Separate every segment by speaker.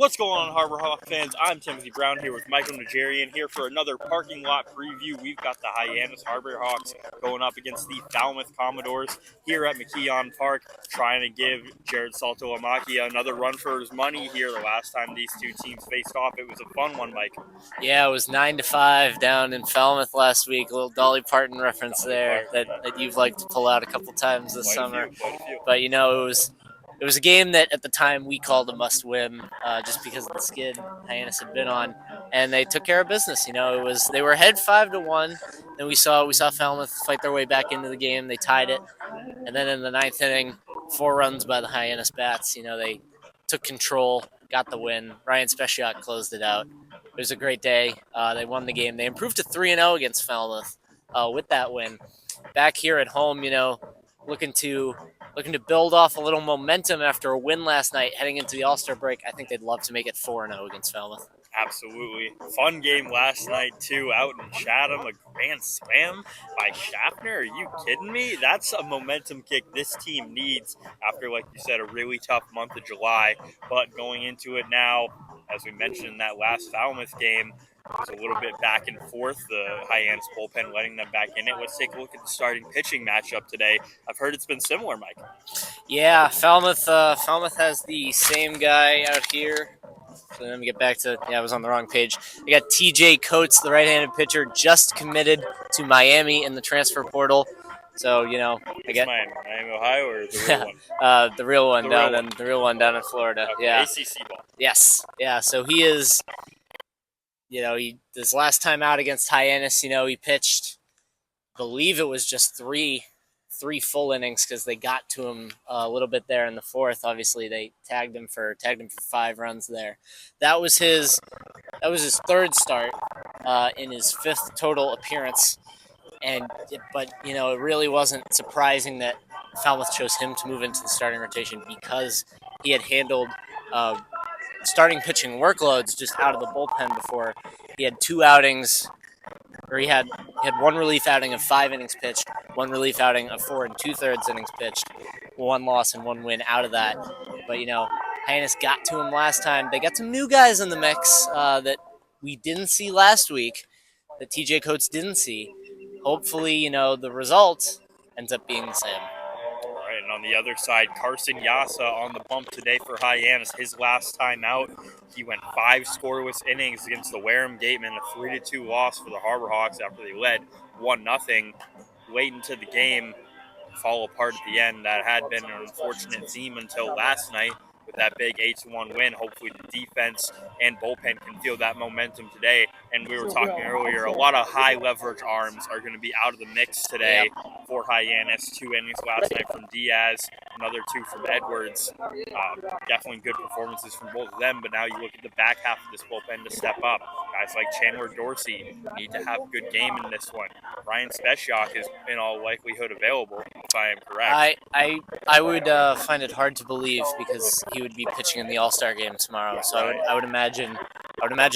Speaker 1: What's going on, Harbor Hawk fans? I'm Timothy Brown here with Michael Najarian here for another parking lot preview. We've got the Hyannis Harbor Hawks going up against the Falmouth Commodores here at McKeon Park, trying to give Jared Salto-Amaki another run for his money here. The last time these two teams faced off, it was a fun one, Mike.
Speaker 2: Yeah, it was 9-5 down in Falmouth last week. A little Dolly Parton reference there that you've liked to pull out a couple times this summer.
Speaker 1: Quite a few.
Speaker 2: But it was a game that at the time we called a must-win, just because of the skid Hyannis had been on, and they took care of business. They were ahead 5-1. Then we saw Falmouth fight their way back into the game. They tied it, and then in the ninth inning, 4 runs by the Hyannis bats. They took control, got the win. Ryan Speciak closed it out. It was a great day. They won the game. They improved to 3-0 against Falmouth with that win. Back here at home, looking to build off a little momentum after a win last night, heading into the All-Star break. I think they'd love to make it 4-0 against Falmouth.
Speaker 1: Absolutely. Fun game last night, too, out in Chatham. A grand slam by Schaffner. Are you kidding me? That's a momentum kick this team needs after, like you said, a really tough month of July. But going into it now, as we mentioned in that last Falmouth game, it was a little bit back and forth, the Hyannis bullpen letting them back in it. Let's take a look at the starting pitching matchup today. I've heard it's been similar, Mike.
Speaker 2: Yeah, Falmouth has the same guy out here. So let me get back to, I was on the wrong page. I got TJ Coates, the right-handed pitcher, just committed to Miami in the transfer portal. So, I get
Speaker 1: Miami, Ohio, or the real one?
Speaker 2: the real one down in Florida.
Speaker 1: Okay,
Speaker 2: yeah.
Speaker 1: ACC ball.
Speaker 2: Yes. Yeah, so he is, this last time out against Hyannis, he pitched, I believe it was just three full innings because they got to him a little bit there in the fourth. Obviously, they tagged him for 5 runs there. That was his third start in his 5th total appearance. But it really wasn't surprising that Falmouth chose him to move into the starting rotation because he had handled starting pitching workloads just out of the bullpen before. He had 2 outings, or he had 1 relief outing of 5 innings pitched, 1 relief outing of 4 2/3 innings pitched, 1 loss and 1 win out of that. But Hyannis got to him last time. They got some new guys in the mix that we didn't see last week, that TJ Coates didn't see. Hopefully, the result ends up being the same.
Speaker 1: Right, and on the other side, Carson Yasa on the bump today for Hyannis. His last time out, he went 5 scoreless innings against the Wareham Gatemen, a 3-2 loss for the Harbor Hawks after they led 1-0 late into the game. Fall apart at the end. That had been an unfortunate theme until last night. With that big 8-1 win, hopefully the defense and bullpen can feel that momentum today. And we were talking earlier, a lot of high leverage arms are going to be out of the mix today for Hyannis. 2 innings last night from Diaz, another 2 from Edwards. Definitely good performances from both of them, but now you look at the back half of this bullpen to step up. Guys like Chandler Dorsey need to have a good game in this one. Ryan Speciak is in all likelihood available, if I am correct.
Speaker 2: I would find it hard to believe because he would be pitching in the All-Star game tomorrow. So I would imagine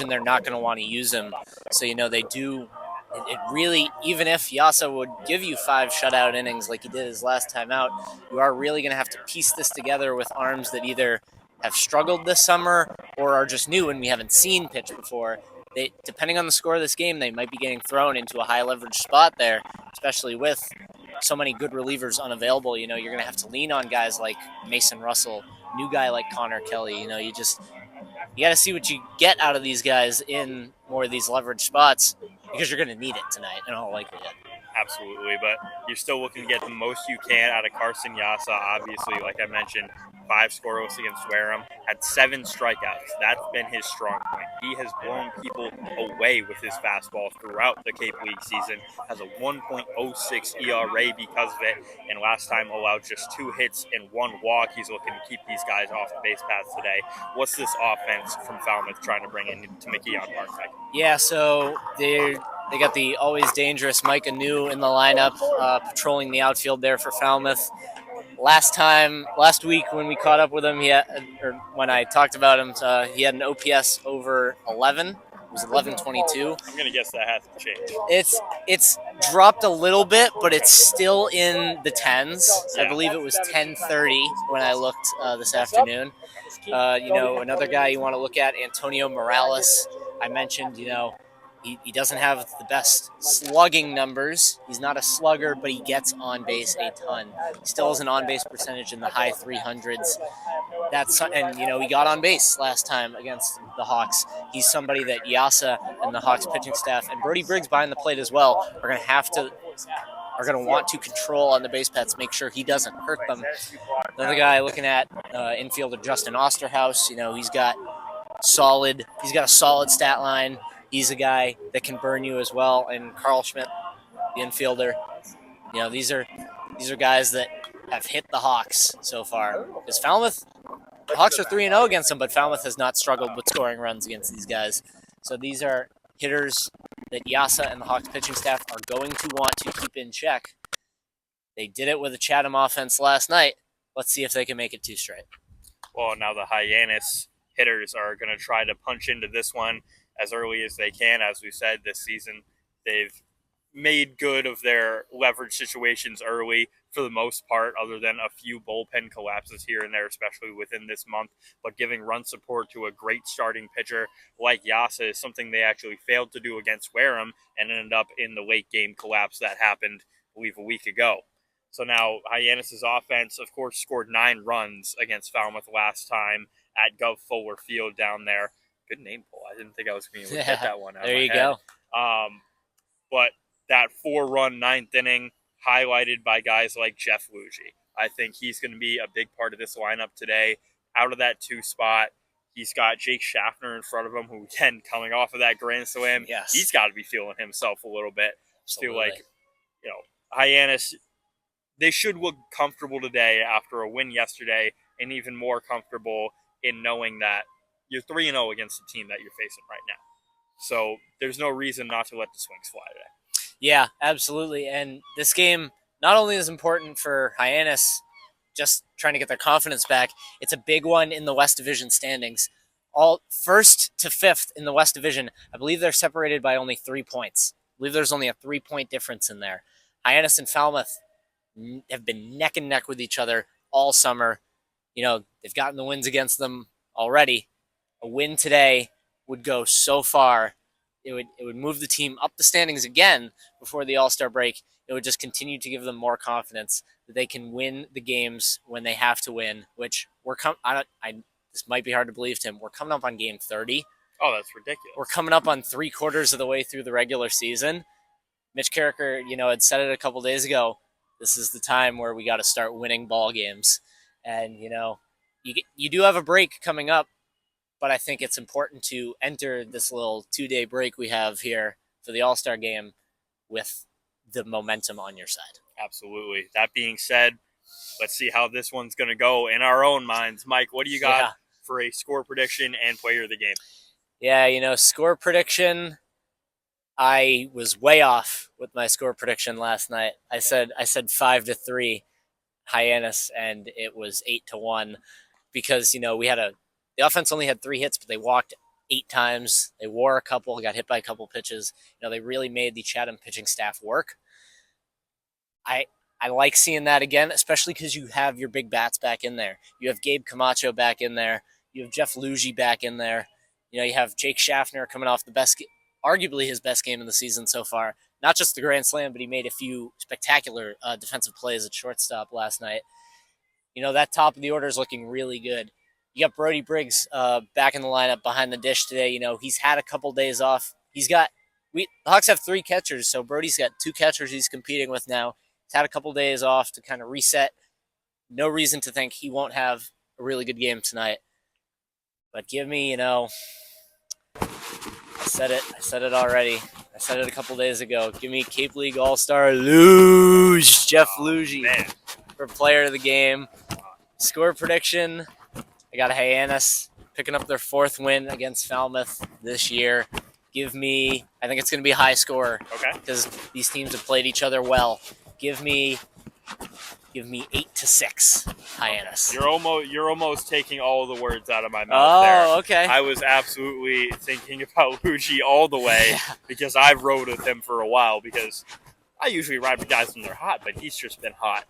Speaker 2: they're not going to want to use him. So they do. It really, even if Yasa would give you 5 shutout innings like he did his last time out, you are really going to have to piece this together with arms that either have struggled this summer or are just new and we haven't seen pitch before. Depending on the score of this game, they might be getting thrown into a high leverage spot there, especially with so many good relievers unavailable. You're going to have to lean on guys like Mason Russell, new guy like Connor Kelly. You got to see what you get out of these guys in more of these leverage spots because you're going to need it tonight in all likelihood.
Speaker 1: Absolutely, but you're still looking to get the most you can out of Carson Yasa. Obviously, like I mentioned, 5 scoreless against Wareham, had 7 strikeouts. That's been his strong point. He has blown people away with his fastball throughout the Cape League season, has a 1.06 ERA because of it, and last time allowed just 2 hits and 1 walk. He's looking to keep these guys off the base paths today. What's this offense from Falmouth trying to bring into McKeon Park?
Speaker 2: Yeah, so they got the always dangerous Mike Anu in the lineup, patrolling the outfield there for Falmouth. Last week when we caught up with him, when I talked about him, he had an OPS over 11 was 11:22.
Speaker 1: I'm gonna guess that hasn't changed.
Speaker 2: It's dropped a little bit, but it's still in the tens. I believe it was 10:30 when I looked this afternoon. Another guy you want to look at, Antonio Morales. I mentioned, he doesn't have the best slugging numbers. He's not a slugger, but he gets on base a ton. He still has an on base percentage in the high 300s. He got on base last time against the Hawks. He's somebody that Yasa and the Hawks pitching staff and Brody Briggs behind the plate as well are going to want to control on the base paths, make sure he doesn't hurt them. Another guy looking at infielder Justin Osterhaus. He's got a solid stat line. He's a guy that can burn you as well. And Carl Schmidt, the infielder. These are guys that have hit the Hawks so far. Because the Hawks are 3-0 against them, but Falmouth has not struggled with scoring runs against these guys. So these are hitters that Yasa and the Hawks pitching staff are going to want to keep in check. They did it with a Chatham offense last night. Let's see if they can make it 2 straight.
Speaker 1: Well, now the Hyannis hitters are going to try to punch into this one as early as they can. As we said, this season they've made good of their leverage situations early for the most part, other than a few bullpen collapses here and there, especially within this month. But giving run support to a great starting pitcher like Yasa is something they actually failed to do against Wareham and ended up in the late game collapse that happened, I believe, a week ago. So now Hyannis' offense, of course, scored 9 runs against Falmouth last time at Gov Fuller Field down there. Good name, Paul. I didn't think I was going to get that one out.
Speaker 2: There you go.
Speaker 1: But that 4-run 9th inning, highlighted by guys like Jeff Lugie. I think he's going to be a big part of this lineup today. Out of that 2 spot, he's got Jake Schaffner in front of him, who, again, coming off of that grand slam,
Speaker 2: yes,
Speaker 1: he's got to be feeling himself a little bit.
Speaker 2: Absolutely.
Speaker 1: Feel like, Hyannis, they should look comfortable today after a win yesterday, and even more comfortable in knowing that you're 3-0 against the team that you're facing right now. So there's no reason not to let the swings fly today.
Speaker 2: Yeah, absolutely. And this game not only is important for Hyannis, just trying to get their confidence back, it's a big one in the West Division standings. All 1st to 5th in the West Division, I believe they're separated by only 3 points. I believe there's only a 3-point difference in there. Hyannis and Falmouth have been neck and neck with each other all summer. They've gotten the wins against them already. A win today would go so far. It would move the team up the standings again before the All-Star break. It would just continue to give them more confidence that they can win the games when they have to win, which this might be hard to believe, Tim. We're coming up on game 30.
Speaker 1: Oh, that's ridiculous.
Speaker 2: We're coming up on 3/4 of the way through the regular season. Mitch Carricker, had said it a couple days ago. This is the time where we got to start winning ball games. And, you do have a break coming up, but I think it's important to enter this little 2-day break we have here for the All-Star game with the momentum on your side.
Speaker 1: Absolutely. That being said, let's see how this one's going to go in our own minds. Mike, what do you got for a score prediction and player of the game?
Speaker 2: Yeah, score prediction, I was way off with my score prediction last night. I said 5-3 Hyannis, and it was 8-1 because, the offense only had 3 hits, but they walked 8 times. They wore a couple, got hit by a couple pitches. They really made the Chatham pitching staff work. I like seeing that again, especially because you have your big bats back in there. You have Gabe Camacho back in there. You have Jeff Lugie back in there. You have Jake Schaffner coming off arguably his best game of the season so far. Not just the grand slam, but he made a few spectacular defensive plays at shortstop last night. That top of the order is looking really good. You got Brody Briggs back in the lineup behind the dish today. He's had a couple days off. The Hawks have 3 catchers, so Brody's got 2 catchers he's competing with now. He's had a couple days off to kind of reset. No reason to think he won't have a really good game tonight. But give me, I said it already. I said it a couple days ago. Give me Cape League All-Star Jeff Lugie for player of the game. Score prediction, I got Hyannis picking up their 4th win against Falmouth this year. I think it's going to be a high score.
Speaker 1: Okay.
Speaker 2: Because these teams have played each other well. Give me Give me 8-6, Hyannis.
Speaker 1: You're almost taking all the words out of my mouth there.
Speaker 2: Oh, okay.
Speaker 1: I was absolutely thinking about Luigi all the way because I've rode with him for a while because I usually ride with guys when they're hot, but he's just been hot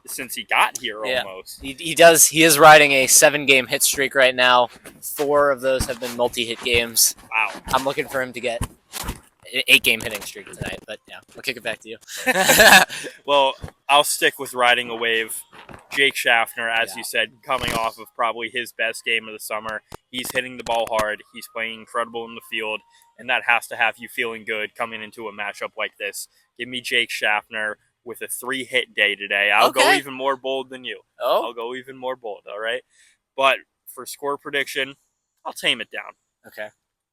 Speaker 1: since he got here almost.
Speaker 2: He does. He is riding a 7-game hit streak right now. 4 of those have been multi-hit games.
Speaker 1: Wow.
Speaker 2: I'm looking for him to get an 8-game hitting streak tonight, but yeah, I'll kick it back to you.
Speaker 1: Well, I'll stick with riding a wave. Jake Schaffner, as you said, coming off of probably his best game of the summer. He's hitting the ball hard. He's playing incredible in the field, and that has to have you feeling good coming into a matchup like this. Give me Jake Schaffner with a 3-hit day today. I'll go even more bold than you.
Speaker 2: Oh?
Speaker 1: I'll go even more bold, all right? But for score prediction, I'll tame it down.
Speaker 2: Okay.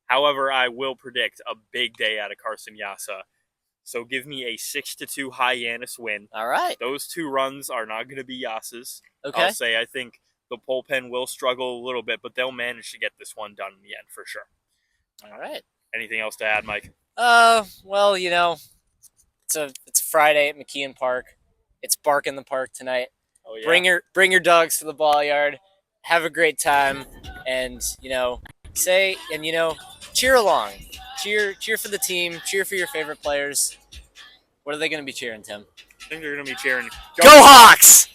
Speaker 1: However, I will predict a big day out of Carson Yassa. So give me a 6-2 Hyannis win.
Speaker 2: All right.
Speaker 1: Those 2 runs are not going to be Yassa's.
Speaker 2: Okay.
Speaker 1: I'll say I think the bullpen will struggle a little bit, but they'll manage to get this one done in the end for sure.
Speaker 2: All right.
Speaker 1: Anything else to add, Mike?
Speaker 2: Well, it's a Friday at McKeon Park. It's Bark in the Park tonight.
Speaker 1: Oh, yeah.
Speaker 2: Bring your dogs to the ball yard. Have a great time, and cheer along. Cheer for the team. Cheer for your favorite players. What are they going to be cheering, Tim?
Speaker 1: I think they're going to be cheering.
Speaker 2: Go Hawks!